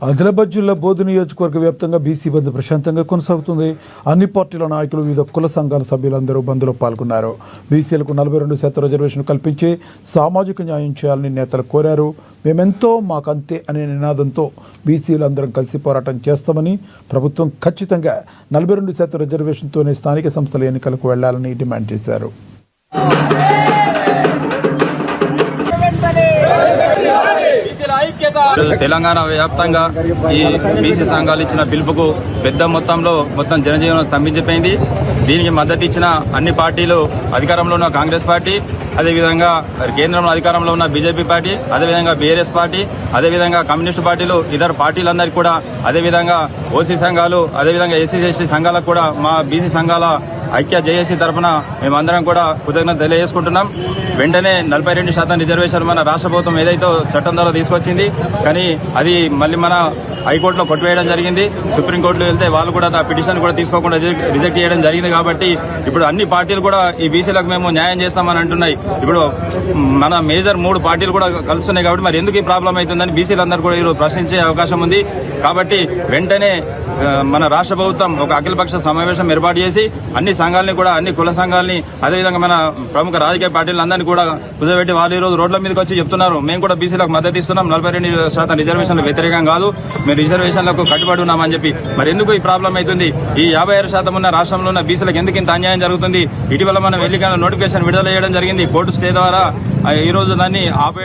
ఆదిలాబాద్ జిల్లా బోధి నియోజకవర్గ వ్యాప్తంగా బీసీ బంద్ ప్రశాంతంగా కొనసాగుతుంది. అన్ని పార్టీల నాయకులు, వివిధ కుల సంఘాల సభ్యులందరూ బంద్లో పాల్గొన్నారు. బీసీలకు 42% రిజర్వేషన్ కల్పించి సామాజిక న్యాయం చేయాలని నేతలు కోరారు. మేమెంతో మాకంతే అనే నినాదంతో బీసీలు అందరం కలిసి పోరాటం చేస్తామని, ప్రభుత్వం ఖచ్చితంగా 42% రిజర్వేషన్తోనే స్థానిక సంస్థల ఎన్నికలకు వెళ్లాలని డిమాండ్ చేశారు. తెలంగాణ వ్యాప్తంగా ఈ బీసీ సంఘాలు ఇచ్చిన పిలుపుకు పెద్ద మొత్తంలో జనజీవనం స్తంభించిపోయింది. దీనికి మద్దతు ఇచ్చిన అన్ని పార్టీలు, అధికారంలో ఉన్న కాంగ్రెస్ పార్టీ, అదేవిధంగా కేంద్రంలో అధికారంలో ఉన్న బీజేపీ పార్టీ, అదేవిధంగా బీఆర్ఎస్ పార్టీ, అదేవిధంగా కమ్యూనిస్టు పార్టీలు, ఇతర పార్టీలందరికీ కూడా, అదేవిధంగా ఓసీ సంఘాలు, అదేవిధంగా ఎస్సీ ఎస్టీ సంఘాలకు కూడా మా బీసీ సంఘాల ఐక్య జేఏసీ తరఫున మేమందరం కూడా కృతజ్ఞత తెలియజేసుకుంటున్నాం. వెంటనే 42% రిజర్వేషన్ మన రాష్ట్ర ప్రభుత్వం ఏదైతే చట్టం ద్వారా తీసుకొచ్చింది, కానీ అది మళ్ళీ మన హైకోర్టులో కొట్టివేయడం జరిగింది. సుప్రీంకోర్టులో వెళ్తే వాళ్ళు కూడా ఆ పిటిషన్ కూడా తీసుకోకుండా రిజెక్ట్ చేయడం జరిగింది. కాబట్టి ఇప్పుడు అన్ని పార్టీలు కూడా ఈ బీసీలకు మేము న్యాయం చేస్తామని అంటున్నాయి. ఇప్పుడు మన మేజర్ 3 పార్టీలు కూడా కలుస్తున్నాయి. కాబట్టి మరి ఎందుకు ఈ ప్రాబ్లం అవుతుందని బీసీలందరూ కూడా ఈరోజు ప్రశ్నించే అవకాశం ఉంది. కాబట్టి వెంటనే మన రాష్ట్ర ప్రభుత్వం ఒక అఖిలపక్ష సమావేశం ఏర్పాటు చేసి అన్ని సంఘాలని కూడా, అన్ని కుల సంఘాలని, అదేవిధంగా మన ప్రముఖ రాజకీయ పార్టీలందరినీ కూడా కుదబెట్టి వాళ్ళు ఈ రోజు రోడ్ల మీదకి వచ్చి చెప్తున్నారు, మేము కూడా బీసీలకు మద్దతు ఇస్తున్నాం, 42% రిజర్వేషన్లు వ్యతిరేకం కాదు, మేము రిజర్వేషన్లకు కట్టుబడి ఉన్నామని చెప్పి. మరి ఎందుకు ఈ ప్రాబ్లం అవుతుంది? ఈ 56% ఉన్న రాష్ట్రంలో ఉన్న బీసీలకు ఎందుకు ఇంత అన్యాయం జరుగుతుంది? ఇటీవల మనం ఎన్నికల నోటిఫికేషన్ విడుదల చేయడం జరిగింది. కోర్టు స్టే ద్వారా ఈ రోజు దాన్ని ఆపేయడం